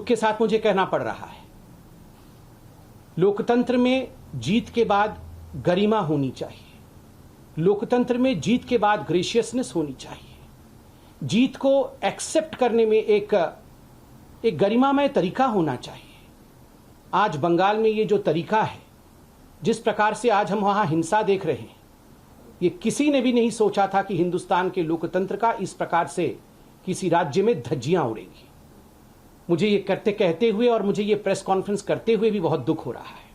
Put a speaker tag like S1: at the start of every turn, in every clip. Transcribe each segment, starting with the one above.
S1: के साथ मुझे कहना पड़ रहा है, लोकतंत्र में जीत के बाद गरिमा होनी चाहिए, लोकतंत्र में जीत के बाद ग्रेशियसनेस होनी चाहिए, जीत को एक्सेप्ट करने में एक गरिमामय तरीका होना चाहिए। आज बंगाल में ये जो तरीका है, जिस प्रकार से आज हम वहां हिंसा देख रहे हैं, ये किसी ने भी नहीं सोचा था कि हिंदुस्तान के लोकतंत्र का इस प्रकार से किसी राज्य में धज्जियां उड़ेंगी। मुझे ये कहते हुए और मुझे ये प्रेस कॉन्फ्रेंस करते हुए भी बहुत दुख हो रहा है।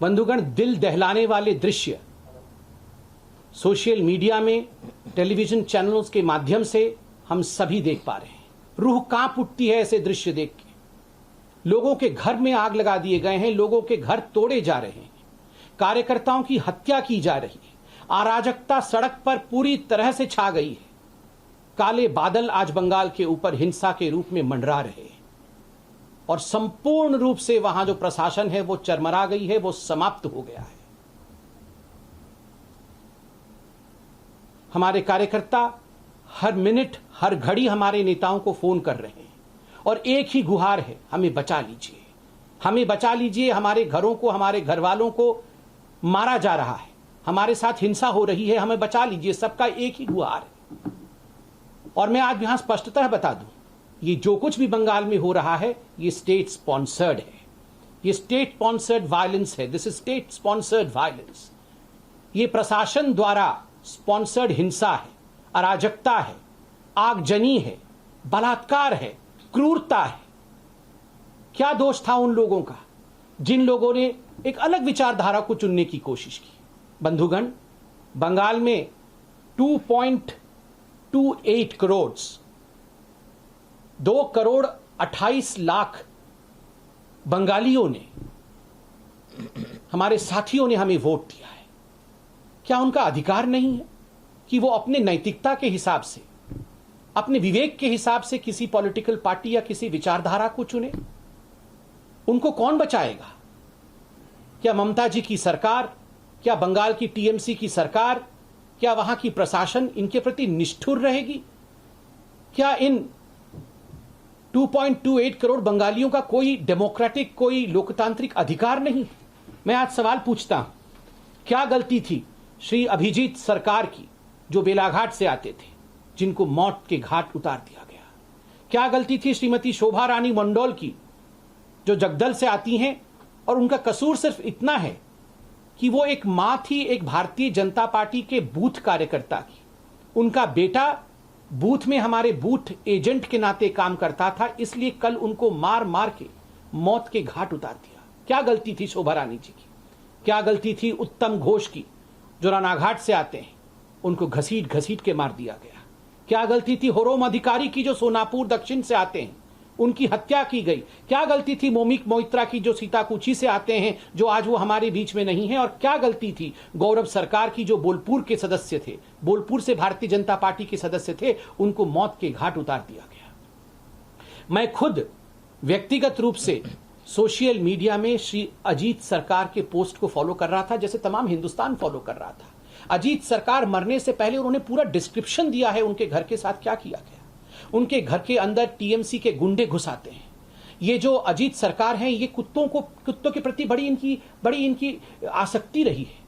S1: बंधुगण, दिल दहलाने वाले दृश्य सोशल मीडिया में, टेलीविजन चैनलों के माध्यम से हम सभी देख पा रहे हैं। रूह कांप उठती है ऐसे दृश्य देख के। लोगों के घर में आग लगा दिए गए हैं, लोगों के घर तोड़े जा रहे हैं, कार्यकर्ताओं की हत्या की जा रही है, अराजकता सड़क पर पूरी तरह से छा गई है। काले बादल आज बंगाल के ऊपर हिंसा के रूप में मंडरा रहे हैं और संपूर्ण रूप से वहां जो प्रशासन है वो चरमरा गई है, वो समाप्त हो गया है। हमारे कार्यकर्ता हर मिनट हर घड़ी हमारे नेताओं को फोन कर रहे हैं और एक ही गुहार है, हमें बचा लीजिए, हमें बचा लीजिए। हमारे घरों को, हमारे घर वालों को मारा जा रहा है, हमारे साथ हिंसा हो रही है, हमें बचा लीजिए। सबका एक ही गुहार है। और मैं आज यहां स्पष्टतः बता दूं, ये जो कुछ भी बंगाल में हो रहा है, ये स्टेट स्पॉन्सर्ड है, ये स्टेट स्पॉन्सर्ड वायलेंस है। This is state sponsored violence. ये प्रशासन द्वारा स्पॉन्सर्ड हिंसा है, अराजकता है, आगजनी है, बलात्कार है, क्रूरता है। क्या दोष था उन लोगों का जिन लोगों ने एक अलग विचारधारा को चुनने की कोशिश की? बंधुगण, बंगाल में 2.28 करोड़ 2 करोड़ 28 लाख बंगालियों ने, हमारे साथियों ने हमें वोट दिया है। क्या उनका अधिकार नहीं है कि वो अपने नैतिकता के हिसाब से, अपने विवेक के हिसाब से किसी पॉलिटिकल पार्टी या किसी विचारधारा को चुने? उनको कौन बचाएगा? क्या ममता जी की सरकार, क्या बंगाल की टीएमसी की सरकार, क्या वहां की प्रशासन इनके प्रति निष्ठुर रहेगी? क्या इन 2.28 करोड़ बंगालियों का कोई डेमोक्रेटिक, कोई लोकतांत्रिक अधिकार नहीं? मैं आज सवाल पूछता हूं, क्या गलती थी श्री अभिजीत सरकार की, जो बेलाघाट से आते थे, जिनको मौत के घाट उतार दिया गया? क्या गलती थी श्रीमती शोभा रानी मंडोल की, जो जगदल से आती हैं और उनका कसूर सिर्फ इतना है कि वो एक मां थी, एक भारतीय जनता पार्टी के बूथ कार्यकर्ता की। उनका बेटा बूथ में हमारे बूथ एजेंट के नाते काम करता था, इसलिए कल उनको मार मार के मौत के घाट उतार दिया। क्या गलती थी शोभा रानी जी की? क्या गलती थी उत्तम घोष की, जो रानाघाट से आते हैं, उनको घसीट घसीट के मार दिया गया? क्या गलती थी होरोम अधिकारी की, जो सोनापुर दक्षिण से आते हैं, उनकी हत्या की गई? क्या गलती थी मोमिक मोइत्रा की, जो सीताकुची से आते हैं, जो आज वो हमारे बीच में नहीं है? और क्या गलती थी गौरव सरकार की, जो बोलपुर के सदस्य थे, बोलपुर से भारतीय जनता पार्टी के सदस्य थे, उनको मौत के घाट उतार दिया गया? मैं खुद व्यक्तिगत रूप से सोशल मीडिया में श्री अजीत सरकार के पोस्ट को फॉलो कर रहा था, जैसे तमाम हिंदुस्तान फॉलो कर रहा था। अजीत सरकार मरने से पहले उन्होंने पूरा डिस्क्रिप्शन दिया है उनके घर के साथ क्या किया गया। उनके घर के अंदर टीएमसी के गुंडे घुस आते हैं। ये जो अजीत सरकार है, ये कुत्तों के प्रति बड़ी इनकी आसक्ति रही है।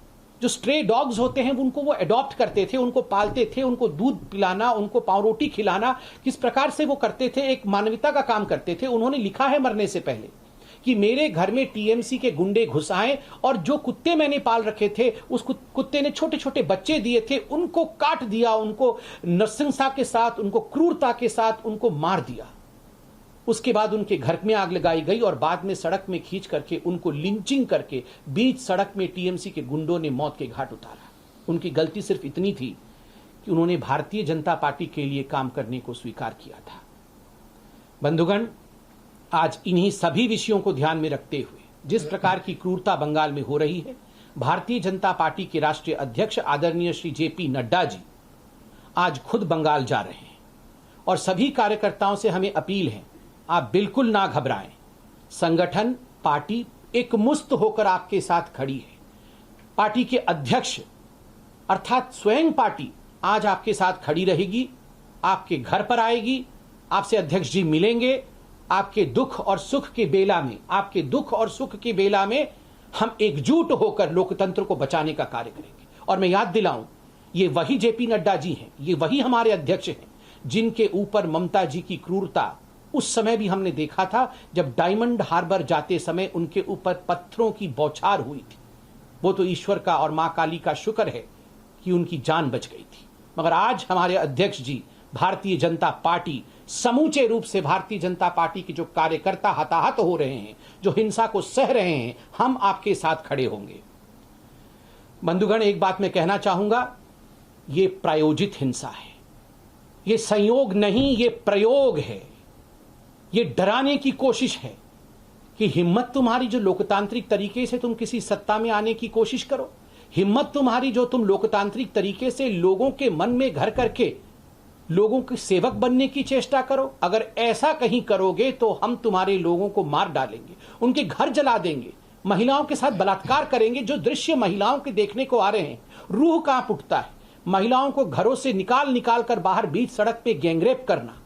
S1: जो स्ट्रे डॉग्स होते हैं उनको वो अडॉप्ट करते थे, उनको पालते थे, उनको दूध पिलाना, उनको पाव रोटी खिलाना, किस प्रकार से वो करते थे, एक मानवता का काम करते थे। उन्होंने लिखा है मरने से पहले कि मेरे घर में टीएमसी के गुंडे घुस आए और जो कुत्ते मैंने पाल रखे थे, उस कुत्ते ने छोटे छोटे बच्चे दिए थे, उनको काट दिया, उनको नृशंसता के साथ, उनको क्रूरता के साथ उनको मार दिया। उसके बाद उनके घर में आग लगाई गई और बाद में सड़क में खींच करके उनको लिंचिंग करके बीच सड़क में टीएमसी के गुंडों ने मौत के घाट उतारा। उनकी गलती सिर्फ इतनी थी कि उन्होंने भारतीय जनता पार्टी के लिए काम करने को स्वीकार किया था। बंधुगण, आज इन्हीं सभी विषयों को ध्यान में रखते हुए जिस प्रकार की क्रूरता बंगाल में हो रही है, भारतीय जनता पार्टी के राष्ट्रीय अध्यक्ष आदरणीय श्री जेपी नड्डा जी आज खुद बंगाल जा रहे हैं और सभी कार्यकर्ताओं से हमें अपील है, आप बिल्कुल ना घबराएं। संगठन, पार्टी एकमुश्त होकर आपके साथ खड़ी है। पार्टी के अध्यक्ष अर्थात स्वयं पार्टी आज आपके साथ खड़ी रहेगी, आपके घर पर आएगी, आपसे अध्यक्ष जी मिलेंगे, आपके दुख और सुख के बेला में, आपके दुख और सुख के बेला में हम एकजुट होकर लोकतंत्र को बचाने का कार्य करेंगे। और मैं याद दिलाऊं, ये वही जेपी नड्डा जी हैं, ये वही हमारे अध्यक्ष हैं जिनके ऊपर ममता जी की क्रूरता उस समय भी हमने देखा था जब डायमंड हार्बर जाते समय उनके ऊपर पत्थरों की बौछार हुई थी। वो तो ईश्वर का और मां काली का शुक्र है कि उनकी जान बच गई थी। मगर आज हमारे अध्यक्ष जी, भारतीय जनता पार्टी, समूचे रूप से भारतीय जनता पार्टी के जो कार्यकर्ता हताहत हो रहे हैं, जो हिंसा को सह रहे हैं, हम आपके साथ खड़े होंगे। बंधुगण, एक बात मैं कहना चाहूंगा, ये प्रायोजित हिंसा है, ये संयोग नहीं, ये प्रयोग है। ये डराने की कोशिश है कि हिम्मत तुम्हारी जो लोकतांत्रिक तरीके से तुम किसी सत्ता में आने की कोशिश करो, हिम्मत तुम्हारी जो तुम लोकतांत्रिक तरीके से लोगों के मन में घर करके लोगों के सेवक बनने की चेष्टा करो। अगर ऐसा कहीं करोगे तो हम तुम्हारे लोगों को मार डालेंगे, उनके घर जला देंगे, महिलाओं के साथ बलात्कार करेंगे। जो दृश्य महिलाओं के देखने को आ रहे हैं, रूह कांप उठता है। महिलाओं को घरों से निकाल कर बाहर बीच सड़क पे गैंगरेप करना,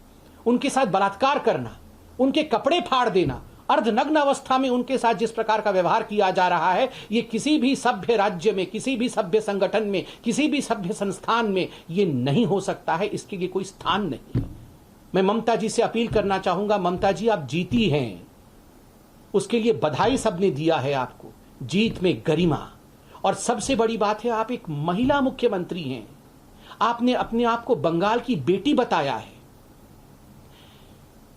S1: उनके साथ बलात्कार करना, उनके कपड़े फाड़ देना, अर्धनग्न अवस्था में उनके साथ जिस प्रकार का व्यवहार किया जा रहा है, ये किसी भी सभ्य राज्य में, किसी भी सभ्य संगठन में, किसी भी सभ्य संस्थान में ये नहीं हो सकता है। इसके लिए कोई स्थान नहीं है। मैं ममता जी से अपील करना चाहूंगा, ममता जी आप जीती हैं, उसके लिए बधाई सबने दिया है आपको, जीत में गरिमा। और सबसे बड़ी बात है, आप एक महिला मुख्यमंत्री हैं। आपने अपने आप को बंगाल की बेटी बताया है।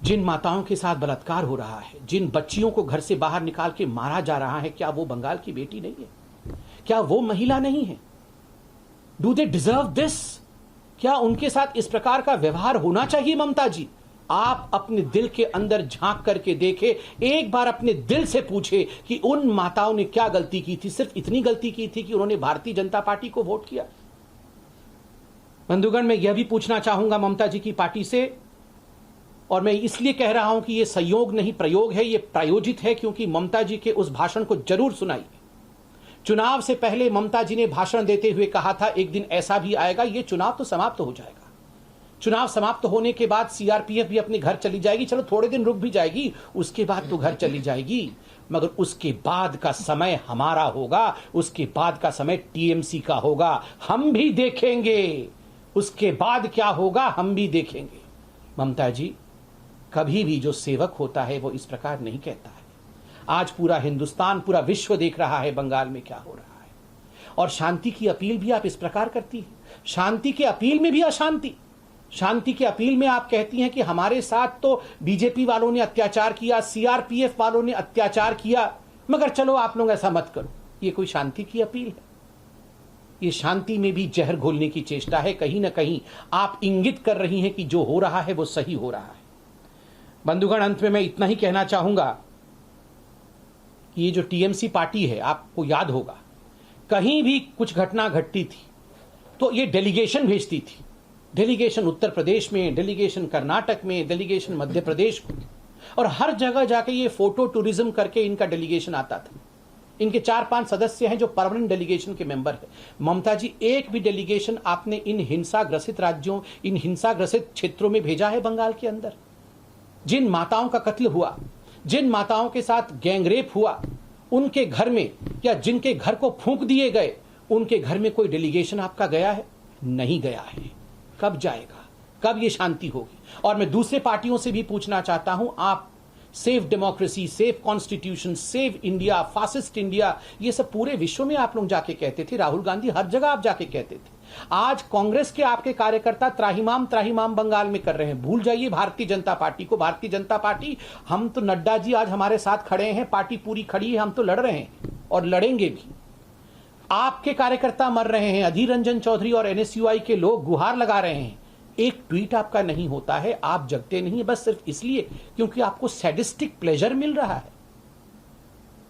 S1: जिन माताओं के साथ बलात्कार हो रहा है, जिन बच्चियों को घर से बाहर निकाल के मारा जा रहा है, क्या वो बंगाल की बेटी नहीं है? क्या वो महिला नहीं है? Do they deserve this? क्या उनके साथ इस प्रकार का व्यवहार होना चाहिए? ममता जी, आप अपने दिल के अंदर झांक करके देखें, एक बार अपने दिल से पूछे कि उन माताओं ने क्या गलती की थी। सिर्फ इतनी गलती की थी कि उन्होंने भारतीय जनता पार्टी को वोट किया। बंधुगण, मैं यह भी पूछना चाहूंगा ममता जी की पार्टी से, और मैं इसलिए कह रहा हूं कि यह संयोग नहीं प्रयोग है, यह प्रायोजित है, क्योंकि ममता जी के उस भाषण को जरूर सुनाइए। चुनाव से पहले ममता जी ने भाषण देते हुए कहा था, एक दिन ऐसा भी आएगा, यह चुनाव तो समाप्त हो जाएगा, चुनाव समाप्त होने के बाद सीआरपीएफ भी अपने घर चली जाएगी, चलो थोड़े दिन रुक भी जाएगी, उसके बाद तो घर चली जाएगी, मगर उसके बाद का समय हमारा होगा, उसके बाद का समय टीएमसी का होगा, हम भी देखेंगे उसके बाद क्या होगा, हम भी देखेंगे। ममता जी, कभी भी जो सेवक होता है वो इस प्रकार नहीं कहता है। आज पूरा हिंदुस्तान, पूरा विश्व देख रहा है बंगाल में क्या हो रहा है, और शांति की अपील भी आप इस प्रकार करती है। शांति की अपील में भी अशांति। शांति की अपील में आप कहती हैं कि हमारे साथ तो बीजेपी वालों ने अत्याचार किया, सीआरपीएफ वालों ने अत्याचार किया, मगर चलो आप लोग ऐसा मत करो। ये कोई शांति की अपील है? ये शांति में भी जहर घोलने की चेष्टा है। कहीं ना कहीं आप इंगित कर रही हैं कि जो हो रहा है वो सही हो रहा है। बंधुगण, अंत में मैं इतना ही कहना चाहूंगा कि ये जो टीएमसी पार्टी है, आपको याद होगा, कहीं भी कुछ घटना घटती थी तो ये डेलीगेशन भेजती थी। डेलीगेशन उत्तर प्रदेश में, डेलीगेशन कर्नाटक में, डेलीगेशन मध्य प्रदेश को, और हर जगह जाके ये फोटो टूरिज्म करके इनका डेलीगेशन आता था। इनके 4-5 सदस्य हैं जो परमानेंट डेलीगेशन के मेंबर हैं। ममता जी, एक भी डेलीगेशन आपने इन हिंसा ग्रसित राज्यों, इन हिंसा ग्रसित क्षेत्रों में भेजा है? बंगाल के अंदर जिन माताओं का कत्ल हुआ, जिन माताओं के साथ गैंगरेप हुआ, उनके घर में, या जिनके घर को फूंक दिए गए, उनके घर में कोई डेलीगेशन आपका गया है? नहीं गया है। कब जाएगा? कब ये शांति होगी? और मैं दूसरे पार्टियों से भी पूछना चाहता हूं, आप save democracy, save constitution, save India, fascist India, ये सब पूरे विश्व में आप लोग जाके कहते थे। राहुल गांधी, हर जगह आप जाके कहते थे। आज कांग्रेस के आपके कार्यकर्ता त्राहिमाम त्राहिमाम बंगाल में कर रहे हैं। भूल जाइए भारतीय जनता पार्टी को। भारतीय जनता पार्टी, हम तो, नड्डा जी आज हमारे साथ खड़े हैं, पार्टी पूरी खड़ी है, हम तो लड़ रहे हैं और लड़ेंगे भी। आपके कार्यकर्ता मर रहे हैं, अधीर रंजन चौधरी और एनएसयूआई के लोग गुहार लगा रहे हैं। एक ट्वीट आपका नहीं होता है, आप जगते नहीं, बस सिर्फ इसलिए क्योंकि आपको सैडिस्टिक प्लेजर मिल रहा है।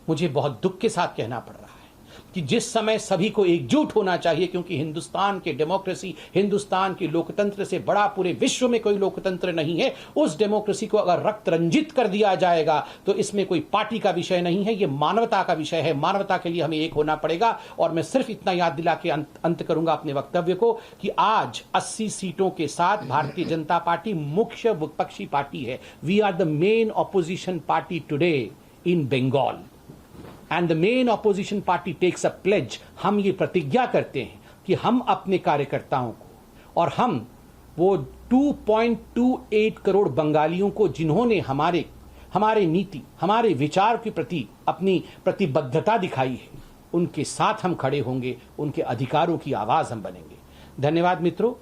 S1: मुझे बहुत दुख के साथ कहना पड़ रहा है, कि जिस समय सभी को एकजुट होना चाहिए, क्योंकि हिंदुस्तान के डेमोक्रेसी, हिंदुस्तान के लोकतंत्र से बड़ा पूरे विश्व में कोई लोकतंत्र नहीं है, उस डेमोक्रेसी को अगर रक्त रंजित कर दिया जाएगा तो इसमें कोई पार्टी का विषय नहीं है, ये मानवता का विषय है। मानवता के लिए हमें एक होना पड़ेगा। और मैं सिर्फ इतना याद दिला के अंत करूंगा अपने वक्तव्य को कि आज 80 सीटों के साथ भारतीय जनता पार्टी मुख्य विपक्षी पार्टी है। We are the main opposition party today in Bengal and the main opposition party takes a pledge. हम ये प्रतिज्ञा करते हैं कि हम अपने कार्यकर्ताओं को और हम वो 2.28 करोड़ बंगालियों को जिन्होंने हमारे नीति, हमारे विचार के प्रति अपनी प्रतिबद्धता दिखाई है, उनके साथ हम खड़े होंगे, उनके अधिकारों की आवाज हम बनेंगे। धन्यवाद मित्रों।